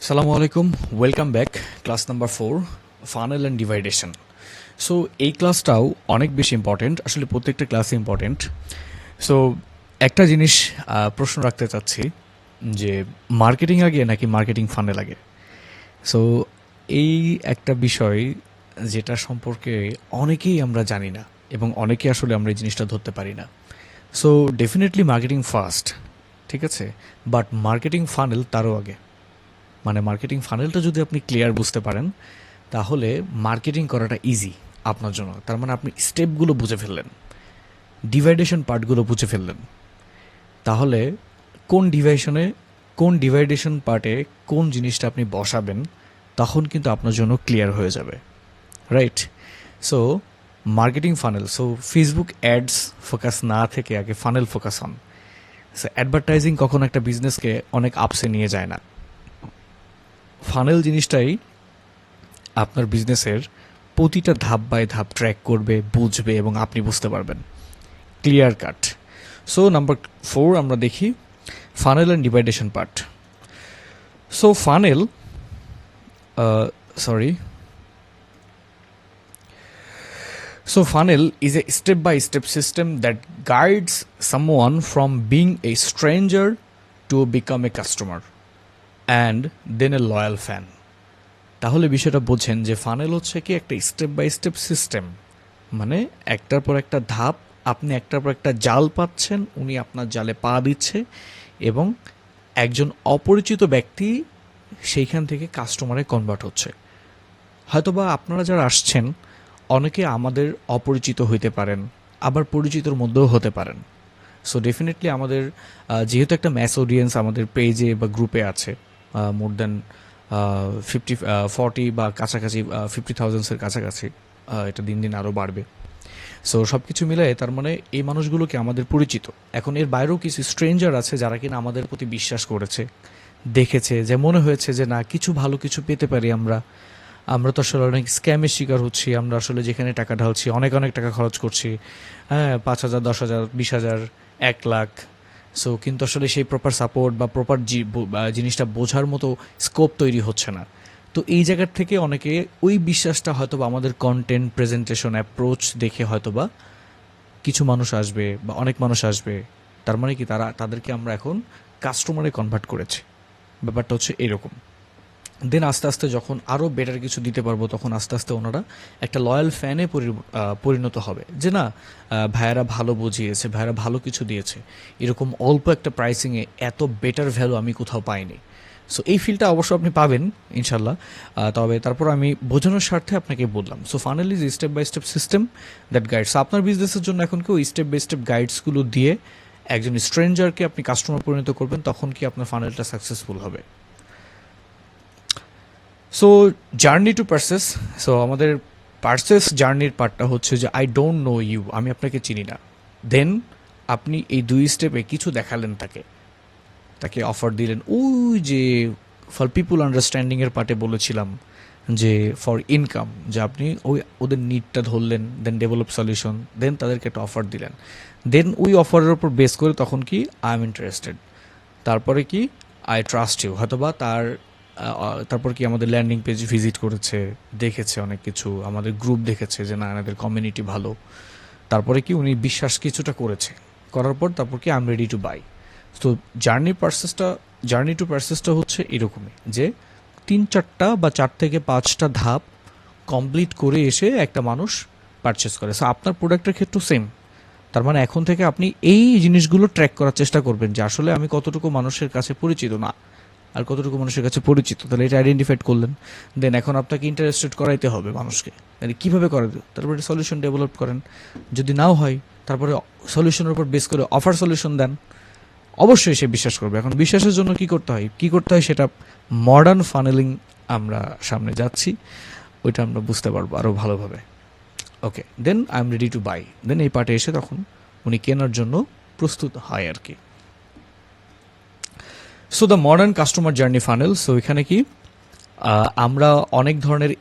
সালামু আলাইকুম, welcome back. Class number 4, funnel and ডিভাইডেশন। So এই ক্লাসটাও অনেক বেশি ইম্পর্টেন্ট, আসলে প্রত্যেকটা ক্লাসই ইম্পর্টেন্ট। সো একটা জিনিস প্রশ্ন রাখতে চাচ্ছি যে মার্কেটিং আগে নাকি মার্কেটিং ফানেল আগে। সো এই একটা বিষয় যেটা সম্পর্কে অনেকেই আমরা জানি না এবং অনেকেই আসলে আমরা এই জিনিসটা ধরতে পারি না। সো ডেফিনেটলি মার্কেটিং ফার্স্ট, ঠিক আছে, বাট মার্কেটিং ফানেল তারও আগে। মানে মার্কেটিং ফানেলটা যদি আপনি ক্লিয়ার বুঝতে পারেন তাহলে মার্কেটিং করাটা ইজি আপনার জন্য। তার মানে আপনি স্টেপগুলো বুঝে ফেললেন, ডিভাইডেশন পার্টগুলো বুঝে ফেললেন, তাহলে কোন ডিভাইডেশন পার্টে কোন জিনিসটা আপনি বসাবেন তখন কিন্তু আপনার জন্য ক্লিয়ার হয়ে যাবে, right? So marketing funnel, so Facebook ads focus না থেকে আগে ফানেল ফোকাস হন। সো অ্যাডভার্টাইজিং কখনো একটা বিজনেসকে অনেক আপসে নিয়ে যায় না। ফানেল জিনিসটাই আপনার বিজনেসের প্রতিটা ধাপ বাই ধাপ ট্র্যাক করবে, বুঝবে এবং আপনি বুঝতে পারবেন, ক্লিয়ার কাট। সো নাম্বার 4 আমরা দেখি funnel and ডিভাইডেশন part. So funnel So funnel is a step-by-step system that guides someone from being a stranger to become a customer and then a loyal fan. তাহলে বিষয়টা বোঝেন যে funnel হচ্ছে কি একটা step by step system, মানে একটার পর একটা ধাপ, আপনি একটার পর একটা জাল পাচ্ছেন, উনি আপনার জালে পা দিচ্ছে এবং একজন অপরিচিত ব্যক্তি সেইখান থেকে কাস্টমারে কনভার্ট হচ্ছে। হয়তোবা আপনারা যারা আসছেন অনেকে আমাদের অপরিচিত হইতে পারেন, আবার পরিচিতর মধ্যেও হতে পারেন। সো ডেফিনেটলি আমাদের যেহেতু একটা ম্যাস অডিয়েন্স আমাদের পেজে বা গ্রুপে আছে, মোর দ্যান 40 বা কাছাকাছি 50,000-এর কাছাকাছি, এটা দিন দিন আরও বাড়বে। সো সব কিছু মিলে তার মানে এই মানুষগুলোকে আমাদের পরিচিত। এখন এর বাইরেও কিছু স্ট্রেঞ্জার আছে যারা কিনা আমাদের প্রতি বিশ্বাস করেছে, দেখেছে যে মনে হয়েছে যে না কিছু ভালো কিছু পেতে পারি আমরা। আমরা তো আসলে অনেক স্ক্যামের শিকার হচ্ছি, আমরা আসলে যেখানে টাকা ঢালছি অনেক অনেক টাকা খরচ করছি, হ্যাঁ 5,000, 10,000, 20,000, 1,00,000। সো কিন্তু আসলে সেই প্রপার সাপোর্ট বা প্রপার জিনিসটা বোঝার মতো স্কোপ তৈরি হচ্ছে না। তো এই জায়গার থেকে অনেকে ওই বিশ্বাসটা হয়তো বা আমাদের কন্টেন্ট প্রেজেন্টেশন অ্যাপ্রোচ দেখে হয়তো বা কিছু মানুষ আসবে বা অনেক মানুষ আসবে, তার মানে কি তাদেরকে আমরা এখন কাস্টমারে কনভার্ট করেছি। ব্যাপারটা হচ্ছে এরকম। দেন আস্তে আস্তে যখন আরও বেটার কিছু দিতে পারবো তখন আস্তে আস্তে ওনারা একটা লয়াল ফ্যানে পরিণত হবে, যে না ভাইয়ারা ভালো বুঝিয়েছে, ভাইয়ারা ভালো কিছু দিয়েছে, এরকম অল্প একটা প্রাইসিংয়ে এত বেটার ভ্যালু আমি কোথাও পাইনি। সো এই ফিলটা অবশ্য আপনি পাবেন ইনশাল্লাহ। তবে তারপর আমি বোঝানোর স্বার্থে আপনাকে বললাম। So finally is step by step system that guides আপনার বিজনেসের জন্য। এখন কেউ স্টেপ বাই স্টেপ গাইডসগুলো দিয়ে একজন স্ট্রেঞ্জারকে আপনি কাস্টমার পরিণত করবেন, তখন কি আপনার ফানেলটা সাকসেসফুল হবে। So journey to purchase. So আমাদের পারচেস জার্নির পার্টটা হচ্ছে যে আই ডোন্ট নো ইউ, আমি আপনাকে চিনি না। দেন আপনি এই 2 স্টেপে কিছু দেখালেন, তাকে অফার দিলেন। ওই যে ফর পিপুল আন্ডারস্ট্যান্ডিংয়ের পার্টে বলেছিলাম যে ফর ইনকাম, যে আপনি ওদের নিডটা ধরলেন, দেন ডেভেলপ সলিউশন, দেন তাদেরকে একটা অফার দিলেন। দেন ওই অফারের উপর বেস করে তখন কি আই এম ইন্টারেস্টেড, তারপরে কি আই ট্রাস্ট ইউ, হয়তোবা তারপর কি আমাদের ল্যান্ডিং পেজ ভিজিট করেছে, দেখেছে অনেক কিছু, আমাদের গ্রুপ দেখেছে যে না এনাদের কমিউনিটি ভালো, তারপরে কি উনি বিশ্বাস কিছুটা করেছে, করার পর তারপর কি I am ready to buy. তো জার্নি টু পারচেসটা হচ্ছে এরকমই যে 3-4টা বা 4 থেকে 5টা ধাপ কমপ্লিট করে এসে একটা মানুষ পারচেস করে। সো আপনার প্রোডাক্টের ক্ষেত্রেও সেম। তার মানে এখন থেকে আপনি এই জিনিসগুলো ট্র্যাক করার চেষ্টা করবেন যে আসলে আমি কতটুকু মানুষের কাছে পরিচিত না আর কতটুকু মানুষের কাছে পরিচিত, তাহলে এটা আইডেন্টিফাইড করলেন। দেন এখন আপনাকে ইন্টারেস্টেড করাইতে হবে মানুষকে, তাহলে কীভাবে করাবে, তারপরে সলিউশন ডেভেলপ করেন। যদি নাও হয় তারপরে সলিউশনের উপর বেস করে অফার সলিউশন দেন, অবশ্যই সে বিশ্বাস করবে। এখন বিশ্বাসের জন্য কী করতে হয় সেটা মডার্ন ফানেলিং আমরা সামনে যাচ্ছি, ওইটা আমরা বুঝতে পারবো আরও ভালোভাবে। Okay, then I am ready to buy, then এই পার্টে এসে তখন উনি কেনার জন্য প্রস্তুত হয় আর কি। So the modern customer journey funnel. So এখানে কি আমরা অনেক ধরনের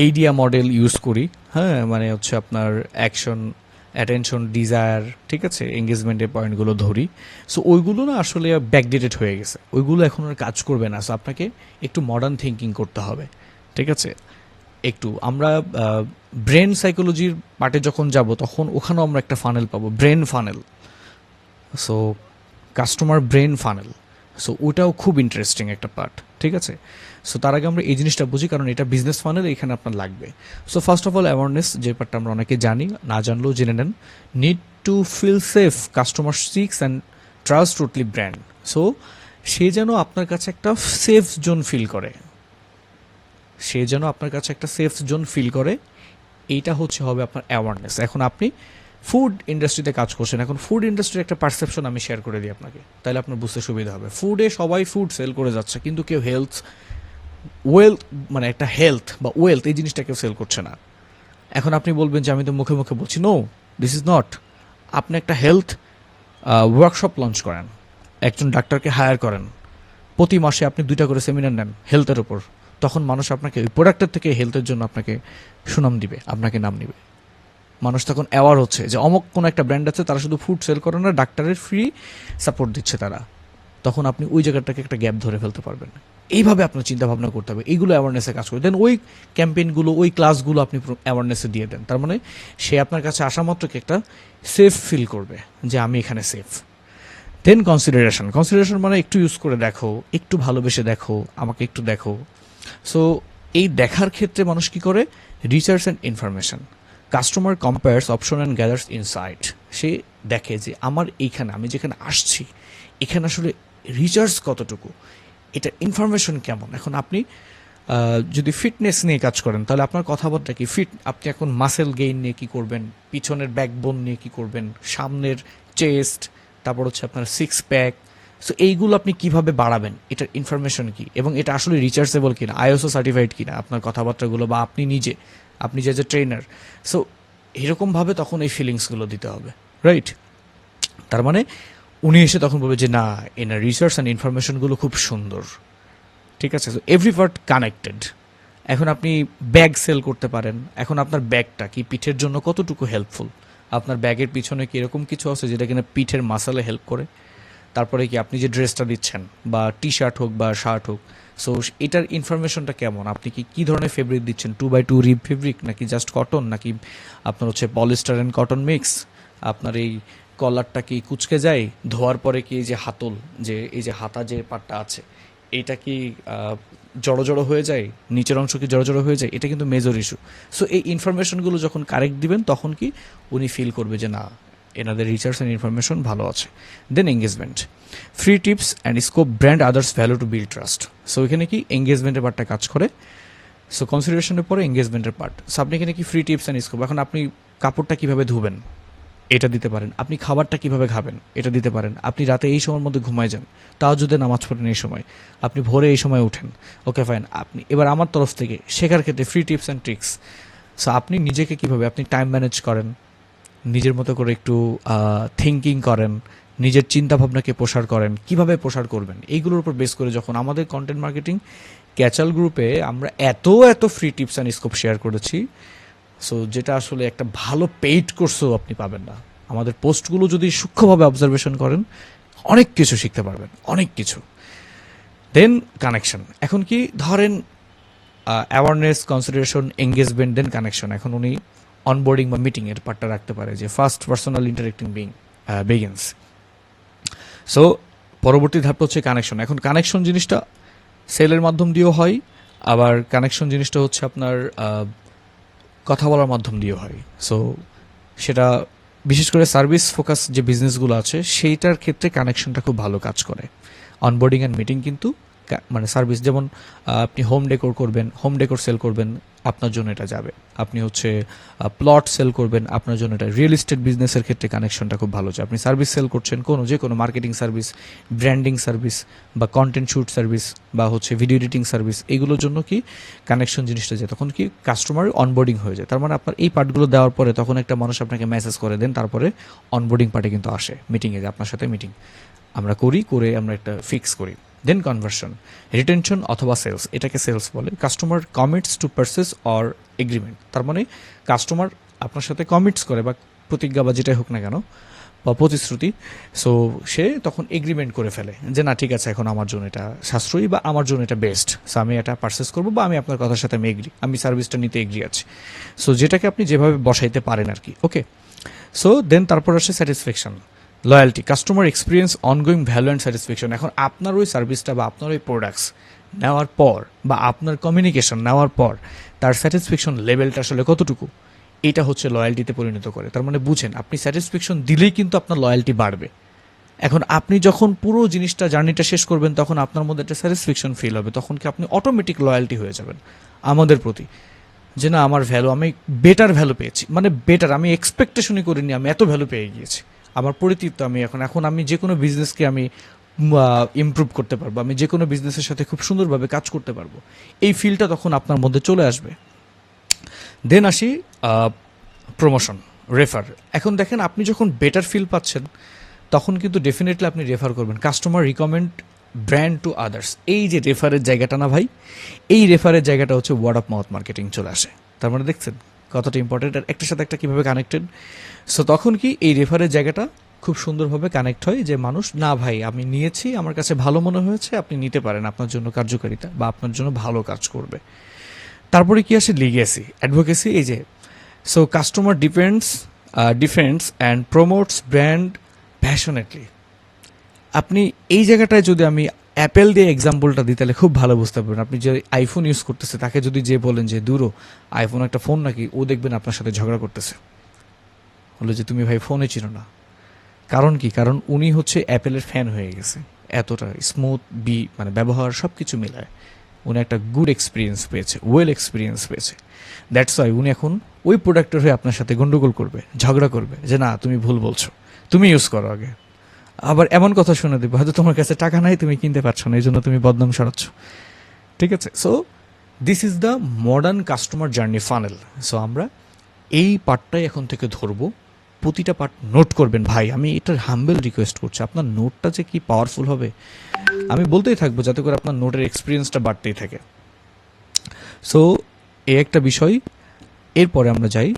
এইডিয়া মডেল ইউজ করি, হ্যাঁ, মানে হচ্ছে আপনার অ্যাটেনশন, ডিজায়ার, ঠিক আছে, এঙ্গেজমেন্টের পয়েন্টগুলো ধরি। সো ওইগুলো না আসলে ব্যাকডেটেড হয়ে গেছে, ওইগুলো এখন আর কাজ করবে না। সো আপনাকে একটু মডার্ন থিঙ্কিং করতে হবে, ঠিক আছে। একটু আমরা ব্রেন সাইকোলজির পার্টে যখন যাব তখন ওখানেও আমরা একটা ফানেল পাবো, brain funnel. So customer brain funnel, so ওটাও খুব ইন্টারেস্টিং একটা পার্ট, ঠিক আছে। সো তার আগে আমরা এই জিনিসটা বুঝি, কারণ এটা বিজনেস ফানেল, এখানে আপনার লাগবে। So first of all awareness, যে পার্টটা আমরা অনেকে জানি, না জানলেও জেনে নেন। Need to feel safe, customer seeks and trust totally brand. So সে যেন আপনার কাছে একটা সেফ জোন ফিল করে, সে যেন আপনার কাছে একটা সেফ জোন ফিল করে, এইটা হচ্ছে হবে আপনার অ্যাওয়ারনেস। এখন আপনি ফুড ইন্ডাস্ট্রিতে কাজ করছেন, এখন ফুড ইন্ডাস্ট্রির একটা পারসেপশন আমি শেয়ার করে দিই আপনাকে, তাহলে আপনার বুঝতে সুবিধা হবে। ফুডে সবাই ফুড সেল করে যাচ্ছে, কিন্তু কেউ হেলথ, ওয়েলথ, মানে একটা হেলথ বা ওয়েলথ, এই জিনিসটা কেউ সেল করছে না। এখন আপনি বলবেন যে আমি তো মুখে মুখে বলছি, নো, দিস ইজ নট। আপনি একটা হেলথ ওয়ার্কশপ লঞ্চ করেন, একজন ডাক্তারকে হায়ার করেন, প্রতি মাসে আপনি 2টা করে সেমিনার নেন হেলথের উপর, তখন মানুষ আপনাকে ওই প্রোডাক্টের থেকে হেলথের জন্য আপনাকে সুনাম দিবে, আপনাকে নাম নিবে। মানুষ তখন অ্যাওয়ার হচ্ছে যে অমুক কোনো একটা ব্র্যান্ড আছে, তারা শুধু ফুড সেল করে না, ডাক্তারের ফ্রি সাপোর্ট দিচ্ছে তারা। তখন আপনি ওই জায়গাটাকে একটা গ্যাপ ধরে ফেলতে পারবেন। এইভাবে আপনার চিন্তা ভাবনা করতে হবে, এইগুলো অ্যাওয়ারনেসে কাজ করে দেন। ওই ক্যাম্পেইনগুলো, ওই ক্লাসগুলো আপনি অ্যাওয়ারনেসে দিয়ে দেন। তার মানে সে আপনার কাছে আসা মাত্রকে একটা সেফ ফিল করবে যে আমি এখানে সেফ। দেন কনসিডারেশন, কনসিডারেশন মানে একটু ইউজ করে দেখো, একটু ভালোবেসে দেখো, আমাকে একটু দেখো। সো এই দেখার ক্ষেত্রে মানুষ কি করে, research and information. Customer compares option and gathers insight. সে দেখে যে আমার এইখানে, আমি যেখানে আসছি, এখানে আসলে রিসার্চ কতটুকু, এটা ইনফরমেশন কেমন। এখন আপনি যদি ফিটনেস নিয়ে কাজ করেন, তাহলে আপনার কথাবার্তা কি ফিট, আপনি এখন মাসেল গেইন নিয়ে কী করবেন, পিছনের ব্যাকবোন নিয়ে কী করবেন, সামনের চেস্ট, তারপর হচ্ছে আপনার সিক্স প্যাক। সো এইগুলো আপনি কিভাবে বাড়াবেন, এটার ইনফরমেশন কি, এবং এটা আসলে রিচার্জেবল কিনা, আইএসও সার্টিফাইড কিনা আপনার কথাবার্তাগুলো, বা আপনি নিজে, আপনি যে ট্রেনার। সো এরকমভাবে তখন এই ফিলিংসগুলো দিতে হবে, রাইট। তার মানে উনি এসে তখন বলবে যে না, এনার রিসার্চ অ্যান্ড ইনফরমেশনগুলো খুব সুন্দর, ঠিক আছে। So every part connected. এখন আপনি ব্যাগ সেল করতে পারেন, এখন আপনার ব্যাগটা কি পিঠের জন্য কতটুকু হেল্পফুল, আপনার ব্যাগের পিছনে কি এরকম কিছু আছে যেটা কিনা পিঠের মাসালে হেল্প করে। তারপরে কি আপনি যে ড্রেসটা দিচ্ছেন, বা টি শার্ট হোক বা শার্ট হোক, সো এটার ইনফরমেশনটা কেমন, আপনি কি কী ধরনের ফেব্রিক দিচ্ছেন, 2x2 রিব ফেব্রিক নাকি জাস্ট কটন, নাকি আপনার হচ্ছে পলিস্টার অ্যান্ড কটন মিক্স, আপনার এই কলারটা কি কুচকে যায় ধোয়ার পরে, কি এই যে হাতল, যে এই যে হাতা যে পাটটা আছে, এটা কি জড়ো জড়ো হয়ে যায়, নিচের অংশ কি জড়ো জড়ো হয়ে যায়, এটা কিন্তু মেজর ইস্যু। সো এই ইনফরমেশনগুলো যখন কারেক্ট দিবেন, তখন কি উনি ফিল করবে যে না, এনাদের রিসার্চ অ্যান্ড ইনফরমেশন ভালো আছে। Then engagement, free tips and scope brand offers value to build trust. So এখানে কি এঙ্গেজমেন্টের পার্টটা কাজ করে। সো কনসিডারেশনের পরে এঙ্গেজমেন্টের পার্ট। সো আপনি এখানে কি ফ্রি টিপস অ্যান্ড স্কোপ, এখন আপনি কাপড়টা কীভাবে ধুবেন এটা দিতে পারেন, আপনি খাবারটা কিভাবে খাবেন এটা দিতে পারেন, আপনি রাতে এই সময়ের মধ্যে ঘুমায় যান, তাও যদি নামাজ পড়েন এই সময়, আপনি ভোরে এই সময় উঠেন, ওকে ফাইন। আপনি এবার আমার তরফ থেকে শেখার ক্ষেত্রে free tips and tricks. So আপনি নিজেকে কিভাবে আপনি টাইম ম্যানেজ করেন, নিজের মতো করে একটু থিঙ্কিং করেন, নিজের চিন্তাভাবনাকে প্রসার করেন, কিভাবে প্রসার করবেন, এইগুলোর উপর বেস করে যখন আমাদের কন্টেন্ট মার্কেটিং ক্যাচাল গ্রুপে আমরা এত এত free tips and scope share করেছি, সো যেটা আসলে একটা ভালো পেইড কোর্সও আপনি পাবেন না। আমাদের পোস্টগুলো যদি সূক্ষ্মভাবে অবজারভেশন করেন, অনেক কিছু শিখতে পারবেন, অনেক কিছু। দেন কানেকশন, এখন কি ধরেন অ্যাওয়ারনেস, কনসিডারেশন, এঙ্গেজমেন্ট, দেন কানেকশন। এখন উনি অনবোর্ডিং বা মিটিংয়ের পার্টটা রাখতে পারে যে first personal interacting begins. So পরবর্তী ধাপটা হচ্ছে কানেকশন। এখন কানেকশন জিনিসটা সেলের মাধ্যম দিয়েও হয়, আবার কানেকশন জিনিসটা হচ্ছে আপনার কথা বলার মাধ্যম দিয়েও হয়। সো সেটা বিশেষ করে সার্ভিস ফোকাস যে বিজনেসগুলো আছে, সেইটার ক্ষেত্রে কানেকশনটা খুব ভালো কাজ করে। অনবোর্ডিং অ্যান্ড মিটিং কিন্তু মানে সার্ভিস, যেমন আপনি হোম ডেকোর করবেন, হোম ডেকোর সেল করবেন, আপনার জন্য এটা যাবে। আপনি হচ্ছে প্লট সেল করবেন, আপনার জন্য এটা। রিয়েল এস্টেট বিজনেসের ক্ষেত্রে কানেকশনটা খুব ভালো যায়। আপনি সার্ভিস সেল করছেন, যে কোনো মার্কেটিং সার্ভিস, ব্র্যান্ডিং সার্ভিস, বা কন্টেন্ট শ্যুট সার্ভিস, বা হচ্ছে ভিডিও এডিটিং সার্ভিস, এইগুলোর জন্য কি কানেকশন জিনিসটা যায়, তখন কি কাস্টমার অনবোর্ডিং হয়ে যায়। তার মানে আপনার এই পার্টগুলো দেওয়ার পরে তখন একটা মানুষ আপনাকে মেসেজ করে দেন, তারপরে অনবোর্ডিং পার্টে কিন্তু আসে মিটিংয়ে, যে আপনার সাথে মিটিং আমরা করে আমরা একটা ফিক্স করি। দেন কনভার্সন, রিটেনশন অথবা সেলস, এটাকে সেলস বলে। Customer commits to purchase or agreement, তার মানে কাস্টমার আপনার সাথে কমিটস করে বা প্রতিজ্ঞা বা যেটাই হোক না কেন বা প্রতিশ্রুতি, সো সে তখন এগ্রিমেন্ট করে ফেলে যে না ঠিক আছে এখন আমার জন্য এটা সাশ্রয়ী বা আমার জন্য এটা বেস্ট, সো আমি এটা পারচেস করবো বা আমি আপনার কথার সাথে আমি সার্ভিসটা নিতে এগ্রি আছি। সো যেটাকে আপনি যেভাবে বসাইতে পারেন আর কি। ওকে, সো দেন তারপর আসে satisfaction, loyalty, customer experience, ongoing value and satisfaction. এখন আপনার ওই সার্ভিসটা বা আপনার ওই প্রোডাক্টস নেওয়ার পর বা আপনার কমিউনিকেশন নেওয়ার পর তার স্যাটিসফ্যাকশন লেভেলটা আসলে কতটুকু, এটা হচ্ছে লয়্যালটিতে পরিণত করে। তার মানে বুঝেন, আপনি স্যাটিসফ্যাকশন দিলেই কিন্তু আপনার লয়্যালটি বাড়বে। এখন আপনি যখন পুরো জিনিসটা জার্নিটা শেষ করবেন তখন আপনার মধ্যে একটা স্যাটিসফ্যাকশন ফিল হবে, তখন কি আপনি অটোমেটিক লয়্যালটি হয়ে যাবেন আমাদের প্রতি, যে না আমার ভ্যালু, আমি বেটার ভ্যালু পেয়েছি, মানে বেটার, আমি এক্সপেকটেশনই করিনি আমি এত ভ্যালু পেয়ে গিয়েছি। আমার পরিতৃপ্ত আমি এখন আমি যে কোনো বিজনেসকে আমি ইমপ্রুভ করতে পারবো, আমি যে কোনো বিজনেসের সাথে খুব সুন্দরভাবে কাজ করতে পারবো, এই ফিলটা তখন আপনার মধ্যে চলে আসবে। দেন আসি প্রমোশন, রেফার। এখন দেখেন আপনি যখন বেটার ফিল পাচ্ছেন তখন কিন্তু ডেফিনেটলি আপনি রেফার করবেন, customer recommend brand to others. এই যে রেফারের জায়গাটা না ভাই, এই রেফারের জায়গাটা হচ্ছে ওয়ার্ড অফ মাউথ মার্কেটিং চলে আসে। তার মানে দেখছেন কতটা ইম্পর্টেন্ট আর একটার সাথে একটা কীভাবে কানেক্টেড। সো তখন কি এই রেফারের জায়গাটা খুব সুন্দরভাবে কানেক্ট হয় যে মানুষ, না ভাই আমি নিয়েছি, আমার কাছে ভালো মনে হয়েছে, আপনি নিতে পারেন, আপনার জন্য কার্যকারিতা বা আপনার জন্য ভালো কাজ করবে। তারপরে কি আসে লিগেসি, অ্যাডভোকেসি। এই যে so customer defends and promotes brand passionately. আপনি এই জায়গাটায় যদি আমি অ্যাপেল দিয়ে এক্সাম্পলটা দিই তাহলে খুব ভালো বুঝতে পারবেন। আপনি যে আইফোন ইউজ করতেছে তাকে যদি যে বলেন যে দূরও আইফোন একটা ফোন নাকি, ও দেখবেন আপনার সাথে ঝগড়া করতেছে, হলো যে তুমি ভাই ফোনে চিনো না। কারণ কি, কারণ উনি হচ্ছে অ্যাপেলের ফ্যান হয়ে গেছে, এতটা স্মুথ মানে ব্যবহার সব কিছু মিলায় উনি একটা গুড এক্সপিরিয়েন্স পেয়েছে, ওয়েল এক্সপিরিয়েন্স পেয়েছে। দ্যাটস ওয়াই উনি এখন ওই প্রোডাক্টের হয়ে আপনার সাথে গন্ডগোল করবে, ঝগড়া করবে যে না তুমি ভুল বলছো, তুমি ইউজ করো আগে। আবার এমন কথা শুনে দেবে হয়তো তোমার কাছে টাকা নাই, তুমি কিনতে পারছো না, এই জন্য তুমি বদনাম সরাচ্ছ। ঠিক আছে, so this is the modern customer journey funnel. So আমরা এই পার্টটাই এখন থেকে ধরবো, প্রতিটা পার্ট নোট করবেন ভাই, আমি এটার হাম্বেল রিকোয়েস্ট করছি। আপনার নোটটা যে কি পাওয়ারফুল হবে আমি বলতেই থাকবো, যাতে করে আপনার নোটের এক্সপিরিয়েন্সটা বাড়তেই থাকে। সো এই একটা বিষয়। এরপরে আমরা যাই।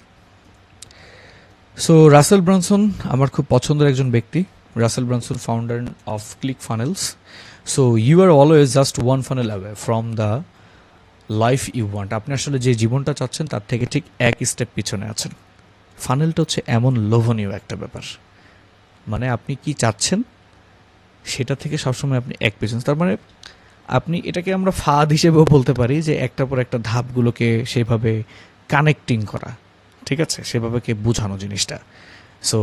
সো রাসেল ব্রানসন আমার খুব পছন্দের একজন ব্যক্তি, Russell Branson founder of Click Funnels. So you are always just one funnel away from the life you want. আপনি আসলে যে জীবনটা চাচ্ছেন তার থেকে ঠিক এক স্টেপ পিছনে আছেন। ফানেলটা হচ্ছে এমন লোভনীয় একটা ব্যাপার, মানে আপনি কি চাচ্ছেন সেটা থেকে সবসময় আপনি এক পেছন, তার মানে আপনি এটাকে আমরা ফাঁদ হিসেবেও বলতে পারি যে একটার পর একটা ধাপগুলোকে সেভাবে কানেক্টিং করা, ঠিক আছে, সেভাবে কে বোঝানো জিনিসটা। সো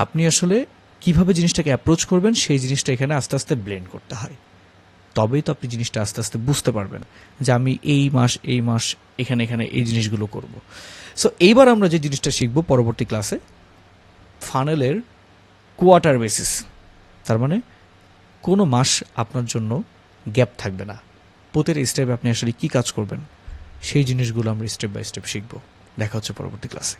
আপনি আসলে কিভাবে জিনিসটাকে অ্যাপ্রোচ করবেন সেই জিনিসটা এখানে আস্তে আস্তে ব্লেন্ড করতে হয়, তবেই তো আপনি জিনিসটা আস্তে আস্তে বুঝতে পারবেন যে আমি এই মাস এখানে এই জিনিসগুলো করব। সো এইবার আমরা যে জিনিসটা শিখবো পরবর্তী ক্লাসে, ফানেলের কোয়ার্টার বেসিস। তার মানে কোনো মাস আপনার জন্য গ্যাপ থাকবে না, প্রতিটা স্টেপে আপনি আসলে কী কাজ করবেন সেই জিনিসগুলো আমরা স্টেপ বাই স্টেপ শিখব। দেখা হচ্ছে পরবর্তী ক্লাসে।